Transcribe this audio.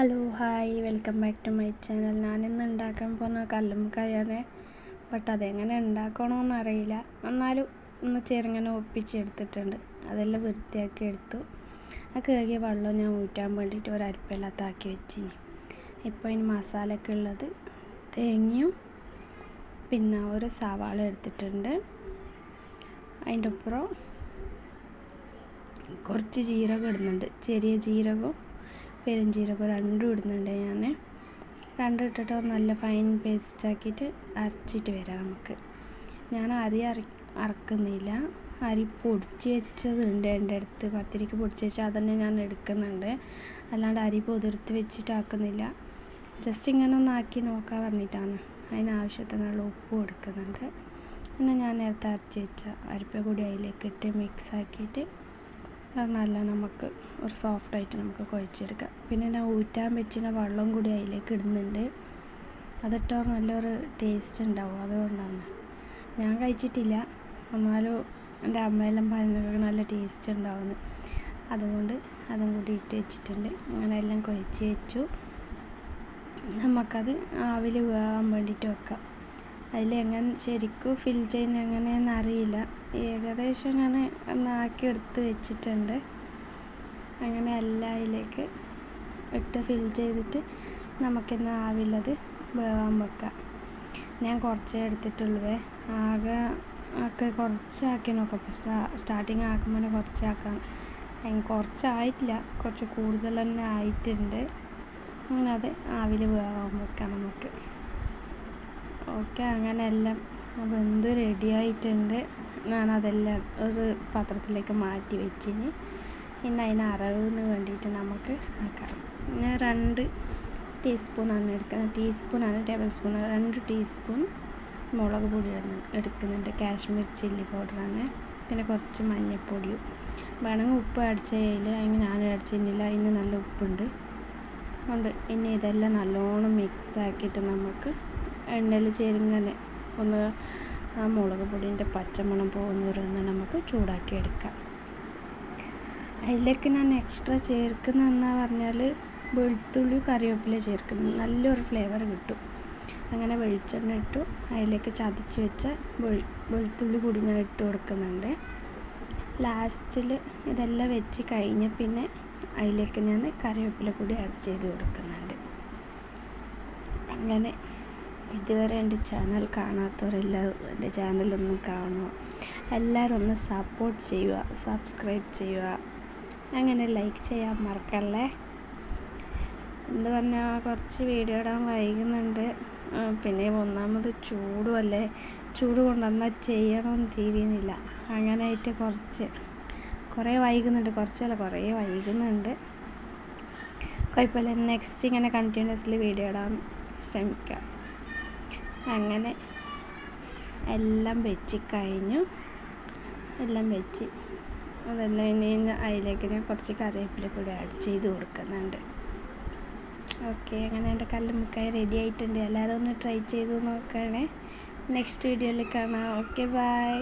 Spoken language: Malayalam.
Hello hi welcome back to my channel. ഞാനിന്ന് ഉണ്ടാക്കാൻ പോകുന്ന കല്ലുമ്മക്കായാണ്. അതെങ്ങനെ ഉണ്ടാക്കണമെന്നറിയില്ല. എന്നാലും ഒന്ന് ചെറുങ്ങനെ ഒപ്പിച്ചെടുത്തിട്ടുണ്ട്. അതെല്ലാം വൃത്തിയാക്കി എടുത്തു. ആ കഴുകിയ വെള്ളം ഞാൻ ഊറ്റാൻ വേണ്ടിയിട്ട് ഒരു അരിപ്പയിലത്താക്കി വെച്ചിനി. ഇപ്പോൾ അതിന് മസാലയൊക്കെ ഉള്ളത് തേങ്ങയും പിന്നെ ഒരു സവാള എടുത്തിട്ടുണ്ട്. അതിൻ്റെ ഒപ്പുറം കുറച്ച് ജീരകം ഇടുന്നുണ്ട്. ചെറിയ ജീരകവും പെരുംജീരകം രണ്ടും ഇടുന്നുണ്ട്. രണ്ടും ഇട്ടിട്ട് നല്ല ഫൈൻ പേസ്റ്റ് ആക്കിയിട്ട് അരച്ചിട്ട് വരാം നമുക്ക്. ഞാൻ അരി അരക്കുന്നില്ല. അരി പൊടിച്ച് വെച്ചതുണ്ട് എൻ്റെ അടുത്ത്. പത്തിരിക്ക് പൊടിച്ച് വെച്ചാൽ അതന്നെ ഞാൻ എടുക്കുന്നുണ്ട്. അല്ലാണ്ട് അരി പൊതിർത്ത് വെച്ചിട്ട് ആക്കുന്നില്ല. ജസ്റ്റ് ഇങ്ങനെ ഒന്ന് ആക്കി നോക്കാൻ പറഞ്ഞിട്ടാണ്. അതിനാവശ്യത്തിനുള്ള ഉപ്പും എടുക്കുന്നുണ്ട്. പിന്നെ ഞാൻ നേരത്തെ അരച്ച് വെച്ച അരിപ്പ കൂടി അതിലേക്ക് ഇട്ട് മിക്സ് ആക്കിയിട്ട് നല്ല നമുക്ക് ഒരു സോഫ്റ്റായിട്ട് നമുക്ക് കുഴച്ചെടുക്കാം. പിന്നെ ഞാൻ ഊറ്റാൻ വെച്ചിട്ട് വെള്ളം കൂടി അതിലേക്ക് ഇടുന്നുണ്ട്. അതിട്ടാൽ നല്ലൊരു ടേസ്റ്റ് ഉണ്ടാവും. അതുകൊണ്ടാണ് ഞാൻ കഴിച്ചിട്ടില്ല. എന്നാലും എൻ്റെ അമ്മയെല്ലാം പറയുന്നതൊക്കെ നല്ല ടേസ്റ്റ് ഉണ്ടാവുന്നു. അതുകൊണ്ട് അതും കൂടി ഇട്ട് വെച്ചിട്ടുണ്ട്. അങ്ങനെ എല്ലാം കുഴച്ച് വെച്ചു. നമുക്കത് ആവിൽ വേവാൻ വേണ്ടിയിട്ട് വെക്കാം. അതിലെങ്ങനെ ശരിക്കും ഫിൽ ചെയ്യുന്ന എങ്ങനെയെന്ന് അറിയില്ല. ഏകദേശം ഞാൻ ഒന്നാക്കി എടുത്ത് വെച്ചിട്ടുണ്ട്. അങ്ങനെ എല്ലാം അതിലേക്ക് ഇട്ട് ഫിൽ ചെയ്തിട്ട് നമുക്കിന്ന് ആവിലത് വേവാൻ വെക്കാം. ഞാൻ കുറച്ചേ എടുത്തിട്ടുള്ളൂ. കുറച്ചാക്കി നോക്കാം. സ്റ്റാർട്ടിങ് ആക്കുമ്പോൾ കുറച്ചാക്കാം. കുറച്ചായിട്ടില്ല, കുറച്ച് കൂടുതൽ തന്നെ ആയിട്ടുണ്ട്. അങ്ങനെ അത് ആവിൽ വേവാൻ വെക്കാം നമുക്ക്. ഓക്കെ, അങ്ങനെ എല്ലാം വെന്ത് റെഡിയായിട്ടുണ്ട്. ഞാനതെല്ലാം ഒരു പാത്രത്തിലേക്ക് മാറ്റി വെച്ചിന്. പിന്നെ അതിന് അരവിന് വേണ്ടിയിട്ട് നമുക്ക് ആക്കാം. ഞാൻ 2 ടീസ്പൂണാണ് എടുക്കുന്നത്. ടേബിൾ സ്പൂൺ 2 ടീസ്പൂൺ മുളക് പൊടി എടുക്കുന്നുണ്ട്. കാശ്മീർ ചില്ലി പൗഡറാണ്. പിന്നെ കുറച്ച് മഞ്ഞൾപ്പൊടിയും വേണമെങ്കിൽ ഉപ്പ് ആഡ് ചെയ്യില്ല. അതിന് ഞാൻ ആഡ് ചെയ്യുന്നില്ല. അതിന് നല്ല ഉപ്പുണ്ട് ഉണ്ട്. ഇനി ഇതെല്ലാം നല്ലോണം മിക്സ് ആക്കിയിട്ട് നമുക്ക് എണ്ണയിൽ ചെറുങ്ങനെ ഒന്ന് ആ മുളക് പൊടിൻ്റെ പച്ചമണം പോകുന്നവരൊന്ന് നമുക്ക് ചൂടാക്കി എടുക്കാം. അതിലേക്ക് ഞാൻ എക്സ്ട്രാ ചേർക്കുന്നതെന്ന് പറഞ്ഞാൽ വെളുത്തുള്ളി കറിവേപ്പില ചേർക്കുന്നത് നല്ലൊരു ഫ്ലേവർ കിട്ടും. അങ്ങനെ വെളിച്ചെണ്ണ ഇട്ടു. അതിലേക്ക് ചതച്ച് വെച്ച വെളുത്തുള്ളി കൂടി ഞാൻ ഇട്ട് കൊടുക്കുന്നുണ്ട്. ലാസ്റ്റിൽ ഇതെല്ലാം വെച്ച് കഴിഞ്ഞ് പിന്നെ അതിലേക്ക് ഞാൻ കറിവേപ്പില കൂടി ആഡ് ചെയ്ത് കൊടുക്കുന്നുണ്ട്. അങ്ങനെ ഇതുവരെ എൻ്റെ ചാനൽ കാണാത്തവരെല്ലാവരും എൻ്റെ ചാനലൊന്ന് കാണുക. എല്ലാവരും ഒന്ന് സപ്പോർട്ട് ചെയ്യുക, സബ്സ്ക്രൈബ് ചെയ്യുക. അങ്ങനെ ലൈക്ക് ചെയ്യാൻ മറക്കല്ലേ. എന്ത് പറഞ്ഞാൽ കുറച്ച് വീഡിയോ ഇടാൻ വൈകുന്നുണ്ട്. പിന്നെ ഒന്നാമത് ചൂടുമല്ലേ. ചൂട് കൊണ്ടുവന്നാൽ ചെയ്യണമെന്ന് തീരുന്നില്ല. അങ്ങനെയായിട്ട് കുറേ വൈകുന്നുണ്ട്. കുറേ വൈകുന്നുണ്ട്. കുഴപ്പമില്ല. നെക്സ്റ്റ് ഇങ്ങനെ കണ്ടിന്യൂസ്ലി വീഡിയോ ഇടാൻ ശ്രമിക്കാം. അങ്ങനെ എല്ലാം വെച്ച് കഴിഞ്ഞു. എല്ലാം വെച്ച് അതെല്ലാം ഇനി അതിലേക്ക് ഞാൻ കുറച്ച് കറിവേപ്പില കൂടി ആഡ് ചെയ്ത് കൊടുക്കുന്നുണ്ട്. ഓക്കെ, അങ്ങനെ എൻ്റെ കല്ലുമ്മക്കായ റെഡി ആയിട്ടുണ്ട്. എല്ലാവരും ഒന്ന് ട്രൈ ചെയ്ത് നോക്കണേ. നെക്സ്റ്റ് വീഡിയോയിൽ കാണാം. Okay, by.